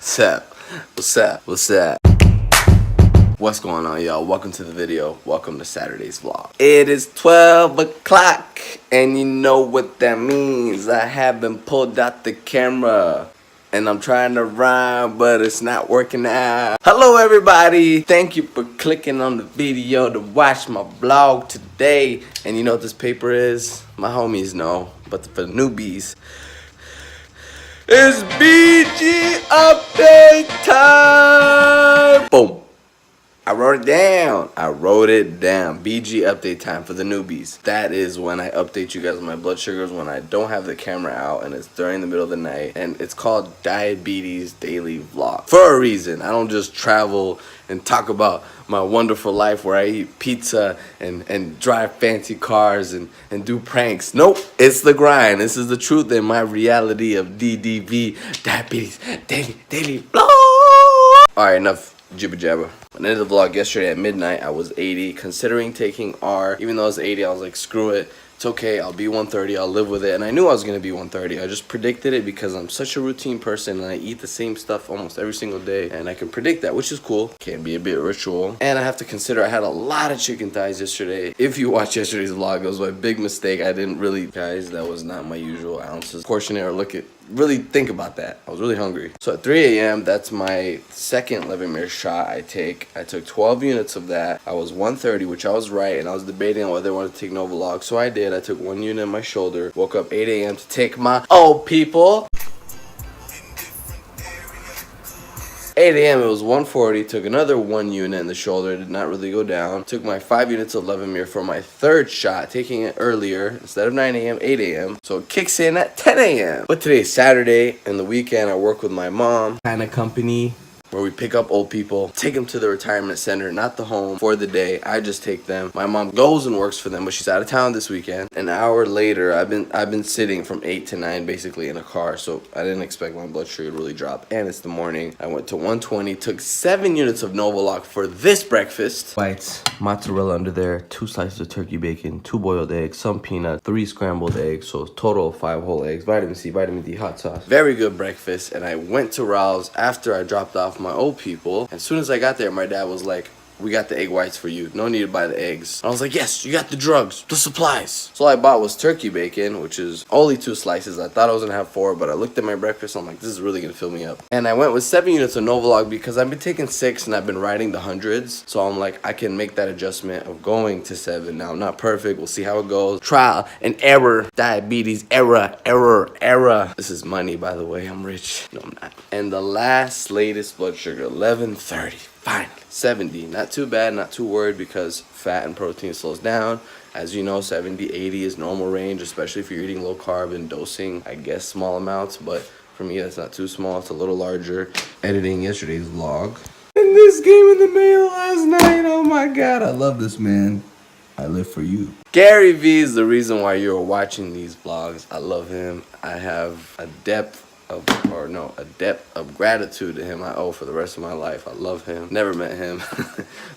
What's up? What's up? What's up? What's going on, y'all? Welcome to the video. Welcome to Saturday's vlog. It is 12 o'clock, and you know what that means. I haven't pulled out the camera, and I'm trying to rhyme, but it's not working out. Hello, everybody. Thank you for clicking on the video to watch my vlog today. And you know what this paper is? My homies know, but for the newbies, it's BG update time! Boom. I wrote it down. BG update time for the newbies. That is when I update you guys on my blood sugars when I don't have the camera out and it's during the middle of the night. And it's called Diabuddies Daily Vlog. For a reason. I don't just travel and talk about my wonderful life where I eat pizza and drive fancy cars and do pranks. Nope, it's the grind. This is the truth in my reality of DDV, Diabuddies Daily Vlog. Alright, enough jibber jabber. When I ended the vlog yesterday at midnight, I was 80, considering taking R. Even though I was 80, I was like, screw it. It's okay, I'll be 130, I'll live with it. And I knew I was going to be 130. I just predicted it because I'm such a routine person and I eat the same stuff almost every single day. And I can predict that, which is cool. Can be a bit ritual. And I have to consider I had a lot of chicken thighs yesterday. If you watched yesterday's vlog, it was my big mistake. I didn't really, guys, that was not my usual ounces. Portion or look at, really think about that. I was really hungry. So at 3 a.m., that's my second Levemir shot I take. I took 12 units of that. I was 130, which I was right, and I was debating on whether I wanted to take Novolog. So I did. I took 1 unit in my shoulder. Woke up 8 a.m. to take my people. 8 a.m. it was 140, took another 1 unit in the shoulder, did not really go down. Took my 5 units of Levemir for my third shot, taking it earlier, instead of 9 a.m., 8 a.m. So it kicks in at 10 a.m. But today's Saturday, and the weekend I work with my mom, kind of company, where we pick up old people, take them to the retirement center, not the home, for the day. I just take them. My mom goes and works for them, but she's out of town this weekend. An hour later, I've been sitting from 8 to 9 basically in a car, so I didn't expect my blood sugar to really drop. And it's the morning. I went to 120, took 7 units of Novolog for this breakfast. Bites, mozzarella under there, 2 slices of turkey bacon, 2 boiled eggs, some peanuts, 3 scrambled eggs, so total of 5 whole eggs, vitamin C, vitamin D, hot sauce. Very good breakfast, and I went to Raoul's after I dropped off my old people. As soon as I got there, my dad was like, we got the egg whites for you. No need to buy the eggs. I was like, yes, you got the drugs, the supplies. So all I bought was turkey bacon, which is only 2 slices. I thought I was gonna have 4, but I looked at my breakfast and I'm like, this is really gonna fill me up. And I went with 7 units of Novolog because I've been taking 6 and I've been riding the hundreds. So I'm like, I can make that adjustment of going to 7. Now I'm not perfect. We'll see how it goes. Trial and error. Diabetes error. This is money, by the way. I'm rich. No, I'm not. And the latest blood sugar, 1130. Finally, 70. Not too bad, not too worried because fat and protein slows down. As you know, 70, 80 is normal range, especially if you're eating low carb and dosing, I guess, small amounts. But for me, that's not too small. It's a little larger. Editing yesterday's vlog. And this came in the mail last night. Oh my God, I love this man. I live for you. Gary V is the reason why you're watching these vlogs. I love him. I have a depth of gratitude to him I owe for the rest of my life. I love him. Never met him,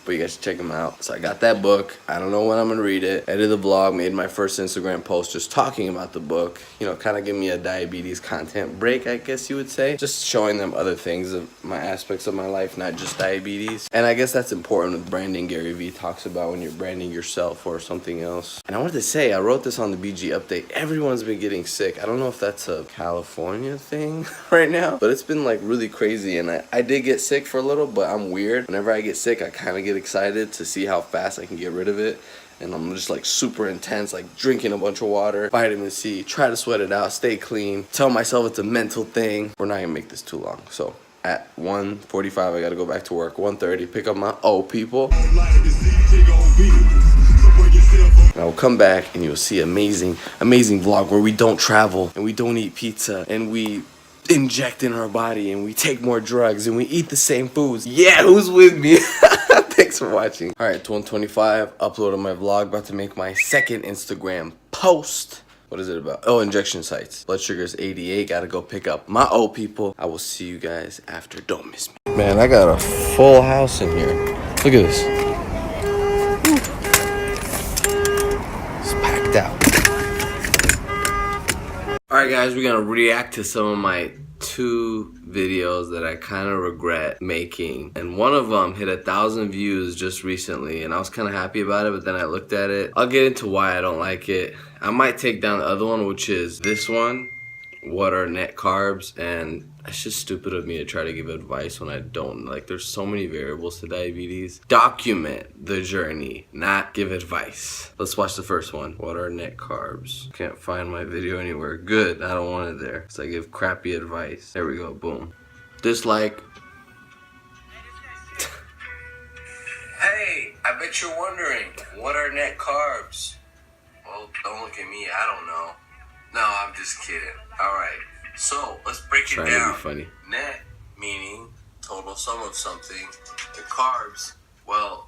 but you guys should check him out. So I got that book. I don't know when I'm gonna read it. Edited the vlog, made my first Instagram post just talking about the book. You know, kind of give me a diabetes content break, I guess you would say. Just showing them other things of my aspects of my life, not just diabetes. And I guess that's important with branding. Gary V talks about when you're branding yourself or something else. And I wanted to say, I wrote this on the BG update. Everyone's been getting sick. I don't know if that's a California thing right now, but it's been like really crazy. And I did get sick for a little, but I'm weird. Whenever I get sick, I kind of get excited to see how fast I can get rid of it. And I'm just like super intense, like drinking a bunch of water, vitamin C, try to sweat it out, stay clean, tell myself it's a mental thing. We're not gonna make this too long. So at 1:45, I gotta go back to work. 1:30, pick up my people. And I will come back and you'll see amazing vlog where we don't travel and we don't eat pizza and we inject in our body and we take more drugs and we eat the same foods. Yeah, who's with me? Thanks for watching. All right, 125, uploaded my vlog, about to make my second Instagram post. What is it about? Oh, injection sites. Blood sugar's 88, gotta go pick up my people. I will see you guys after, don't miss me. Man, I got a full house in here. Look at this. It's packed out. Alright guys, we're gonna react to some of my 2 videos that I kind of regret making, and one of them hit 1,000 views just recently, and I was kind of happy about it, but then I looked at it. I'll get into why I don't like it. I might take down the other one, which is this one, what are net carbs, and it's just stupid of me to try to give advice when I don't. Like, there's so many variables to diabetes. Document the journey, not give advice. Let's watch the first one. What are net carbs? Can't find my video anywhere. Good, I don't want it there, because I give crappy advice. There we go, boom. Dislike. Hey, I bet you're wondering, what are net carbs? Well, don't look at me, I don't know. No, I'm just kidding. Alright, so let's break it down. Trying to be funny. Net, meaning total sum of something. And carbs, well,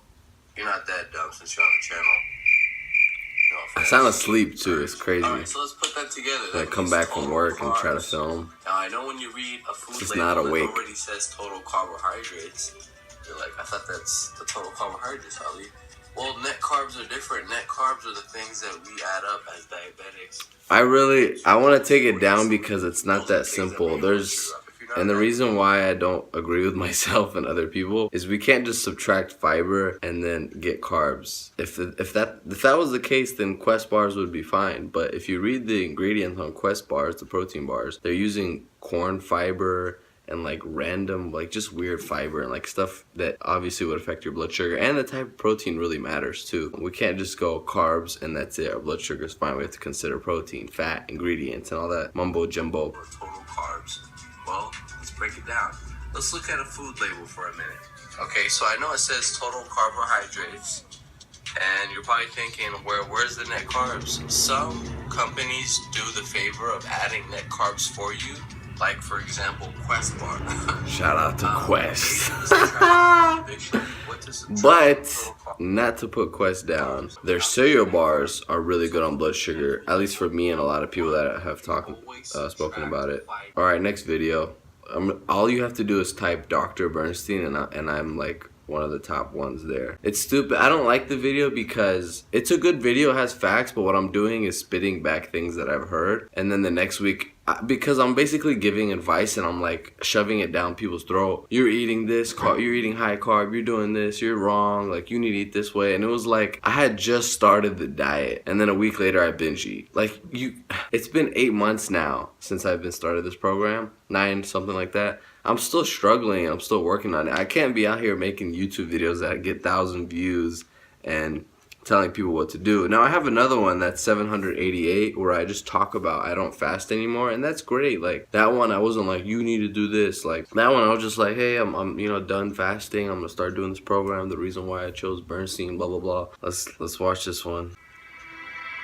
you're not that dumb since you're on the channel. No, I sound asleep too, it's crazy. Alright, so let's put that together. I come back from work and try to film. Now, I know when you read a food label, it already says total carbohydrates. You're like, I thought that's the total carbohydrates, Ali. Well, net carbs are different. Net carbs are the things that we add up as diabetics. I want to take it down because it's not that simple. And the reason why I don't agree with myself and other people is we can't just subtract fiber and then get carbs. If that was the case, then Quest bars would be fine. But if you read the ingredients on Quest bars, the protein bars, they're using corn fiber and like random, like just weird fiber and like stuff that obviously would affect your blood sugar, and the type of protein really matters too. We can't just go carbs and that's it, our blood sugar is fine. We have to consider protein, fat, ingredients, and all that mumbo jumbo. Total carbs. Well, let's break it down. Let's look at a food label for a minute. Okay, so I know it says total carbohydrates, and you're probably thinking, where's the net carbs? Some companies do the favor of adding net carbs for you. Like, for example, Quest bar. Shout out to Quest. But, not to put Quest down, their cereal bars are really good on blood sugar. At least for me and a lot of people that have spoken about it. Alright, next video. All you have to do is type Dr. Bernstein, and I'm like one of the top ones there. It's stupid. I don't like the video because it's a good video, it has facts, but what I'm doing is spitting back things that I've heard, and then the next week, because I'm basically giving advice and I'm like shoving it down people's throat. You're eating this, you're eating high carb, you're doing this, you're wrong, like you need to eat this way. And it was like, I had just started the diet and then a week later I binge eat. Like, it's been 8 months now since I've been started this program, 9, something like that. I'm still struggling and I'm still working on it. I can't be out here making YouTube videos that get 1,000 views and telling people what to do. Now I have another one that's 788 where I just talk about I don't fast anymore, and that's great. Like that one I wasn't like you need to do this. Like that one I was just like, hey, I'm you know done fasting. I'm gonna start doing this program. The reason why I chose Bernstein, blah blah blah. Let's watch this one.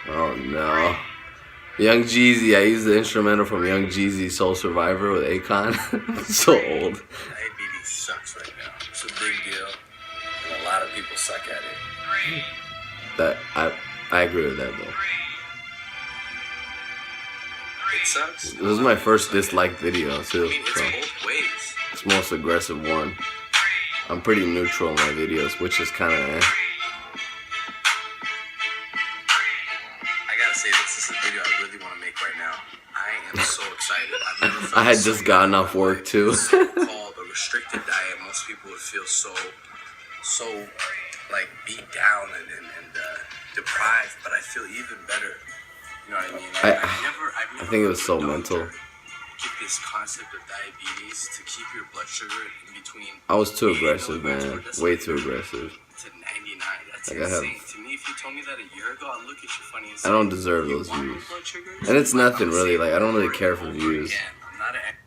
Oh no. Young Jeezy, I used the instrumental from Young Jeezy's Soul Survivor with Akon. So old. Diabetes sucks right now. It's a big deal, and a lot of people suck at it. That I agree with that though. It sucks. This was my first disliked video too. I mean, it's both ways. It's the most aggressive one. I'm pretty neutral in my videos, which is kind of I gotta say this is a video I really want to make right now. I am so excited. I've never felt I had just gotten off work too. Called a restricted diet. Most people would feel so like beat down and deprived, but I feel even better. You know what I mean? I've never think it was so mental. Get this concept of diabetes to keep your blood sugar in between. I was too aggressive, man. Way too aggressive. To 99. That's insane. To me, if you told me that a year ago, I'd look at you funny and say, I don't deserve those views. And it's nothing really. Like I don't really care for views.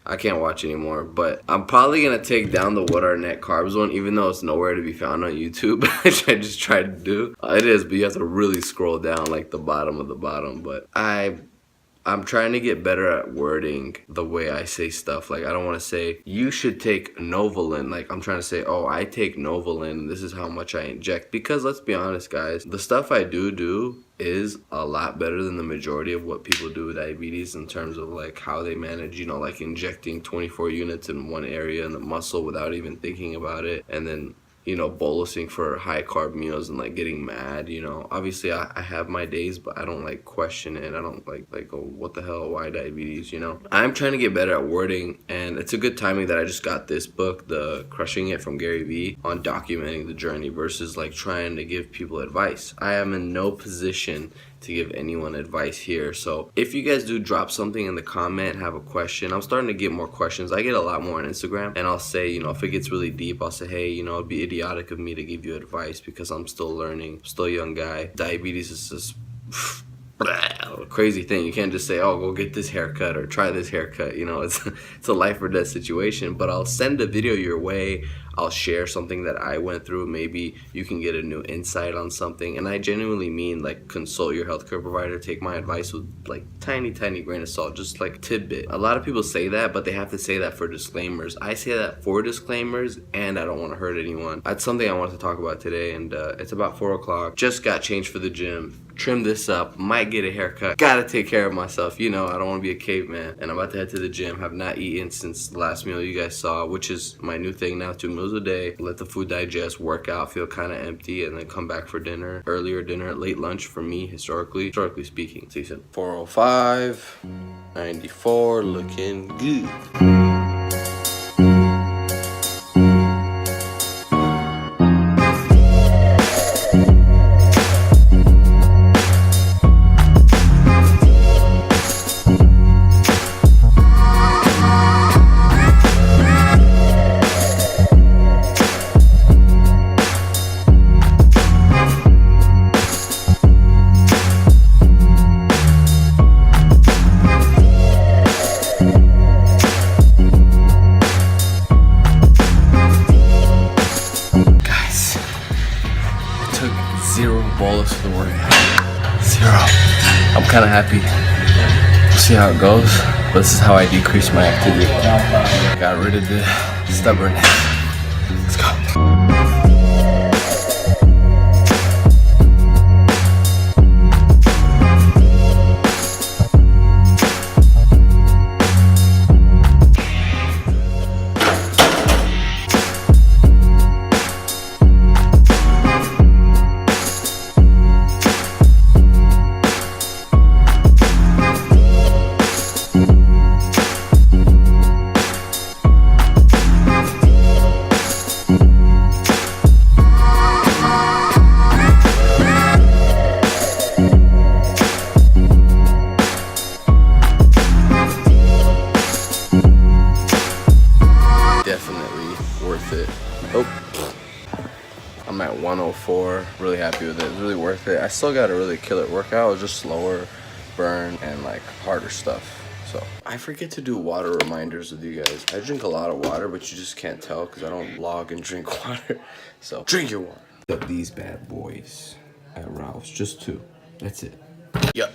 I can't watch anymore, but I'm probably gonna take down the what are net carbs one, even though it's nowhere to be found on YouTube, which I just tried to do. It is, but you have to really scroll down like the bottom of the bottom. But I'm trying to get better at wording the way I say stuff. Like I don't want to say you should take Novolin. Like I'm trying to say, oh, I take Novolin. This is how much I inject. Because let's be honest, guys, the stuff I do is a lot better than the majority of what people do with diabetes in terms of like how they manage, you know, like injecting 24 units in one area in the muscle without even thinking about it, and then you know, bolusing for high carb meals and like getting mad, you know. Obviously I have my days, but I don't like question it. I don't like oh, what the hell, why diabetes, you know. I'm trying to get better at wording, and it's a good timing that I just got this book, The Crushing It from Gary Vee, on documenting the journey versus like trying to give people advice. I am in no position to give anyone advice here. So if you guys do drop something in the comment, have a question, I'm starting to get more questions. I get a lot more on Instagram, and I'll say, you know, if it gets really deep, I'll say, hey, you know, it'd be idiotic of me to give you advice because I'm still learning, still a young guy. Diabetes is just crazy thing. You can't just say, oh, go get this haircut or try this haircut, you know. It's a life or death situation. But I'll send a video your way. I'll share something that I went through. Maybe you can get a new insight on something. And I genuinely mean, like, consult your healthcare provider. Take my advice with like tiny grain of salt, just like tidbit. A lot of people say that, but they have to say that for disclaimers. I say that for disclaimers, and I don't want to hurt anyone. That's something I wanted to talk about today, and it's about 4 o'clock. Just got changed for the gym. Trim this up, might get a haircut, gotta take care of myself, you know. I don't want to be a caveman, and I'm about to head to the gym. Have not eaten since the last meal you guys saw, which is my new thing now, 2 meals a day. Let the food digest, work out, feel kind of empty, and then come back for dinner. Earlier dinner, late lunch for me, historically speaking. See you soon. 405, 94, looking good. Bolus for the workout. 0. I'm kind of happy. We'll see how it goes, but this is how I decrease my activity. Got rid of the stubbornness. Let's go. I'm at 104, really happy with it. It's really worth it. I still got a really killer workout. It was just slower burn and like harder stuff. So I forget to do water reminders with you guys. I drink a lot of water, but you just can't tell because I don't log and drink water. So drink your water. Up these bad boys at Ralph's, just 2. That's it. Yeah.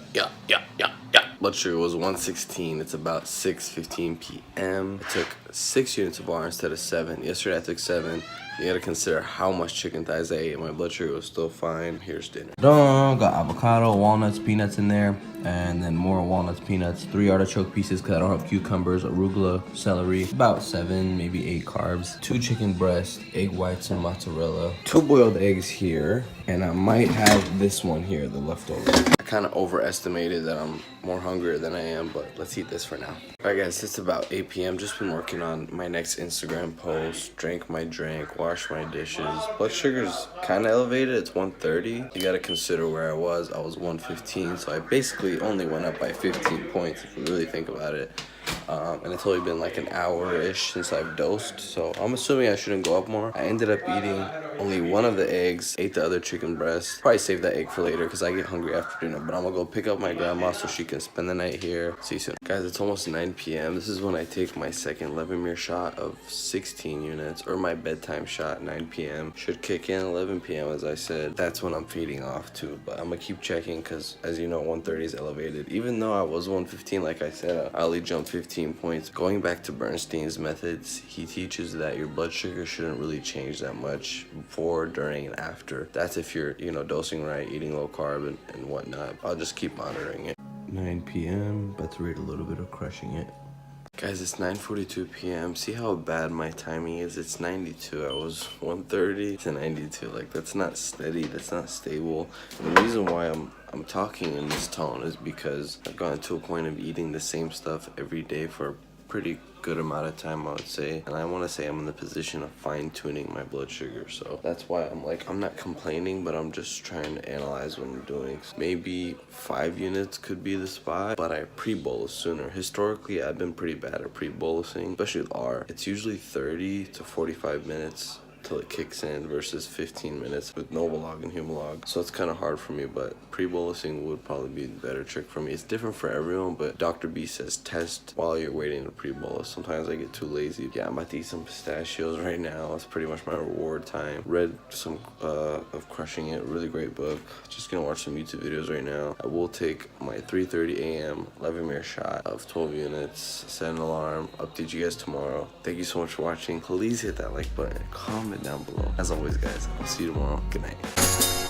Blood sugar was 116. It's about 6:15 p.m. I took 6 units of bar instead of 7. Yesterday I took 7. You gotta consider how much chicken thighs I ate. My blood sugar was still fine. Here's dinner. Got avocado, walnuts, peanuts in there, and then more walnuts, peanuts, 3 artichoke pieces because I don't have cucumbers, arugula, celery, about 7, maybe 8 carbs, 2 chicken breasts, egg whites and mozzarella, 2 boiled eggs here, and I might have this one here, the leftover. I kind of overestimated that I'm more hungrier than I am, but let's eat this for now. Alright guys, it's about 8 p.m. Just been working on my next Instagram post. Drank my drink, washed my dishes. Blood sugar's kind of elevated. It's 130. You gotta consider where I was 115, so I basically only went up by 15 points if you really think about it. And it's only been like an hour-ish since I've dosed, so I'm assuming I shouldn't go up more. I ended up eating only 1 of the eggs, ate the other chicken breast. Probably save that egg for later because I get hungry after dinner, but I'm gonna go pick up my grandma so she can spend the night here. See you soon. Guys, it's almost 9 p.m. This is when I take my second Levemir shot of 16 units, or my bedtime shot, 9 p.m. Should kick in 11 p.m. as I said. That's when I'm feeding off too, but I'm gonna keep checking because, as you know, 130 is elevated. Even though I was 115, like I said, I only jumped 15 points. Going back to Bernstein's methods, he teaches that your blood sugar shouldn't really change that much before, during, and after. That's if you're, you know, dosing right, eating low carb and whatnot. I'll just keep monitoring it. 9 p.m. About to read a little bit of Crushing It. Guys, it's 9:42 p.m. See how bad my timing is? It's 92. I was 130 to 92. Like, that's not steady. That's not stable. And the reason why I'm talking in this tone is because I've gotten to a point of eating the same stuff every day for a pretty good amount of time, I would say. And I want to say I'm in the position of fine-tuning my blood sugar. So that's why I'm not complaining, but I'm just trying to analyze what I'm doing. Maybe 5 units could be the spot, but I pre-bolus sooner. Historically, I've been pretty bad at pre-bolusing, especially with R. It's usually 30 to 45 minutes till it kicks in versus 15 minutes with Novolog and Humalog. So it's kind of hard for me, but pre-bolusing would probably be the better trick for me. It's different for everyone, but Dr. B says test while you're waiting to pre-bolus. Sometimes I get too lazy. Yeah, I'm about to eat some pistachios right now. That's pretty much my reward time. Read some of Crushing It, really great book. Just gonna watch some YouTube videos right now. I will take my 3:30 a.m. 11 mirror shot of 12 units, set an alarm, update you guys tomorrow. Thank you so much for watching. Please hit that like button, comment down below. As always, guys, I'll see you tomorrow. Good night.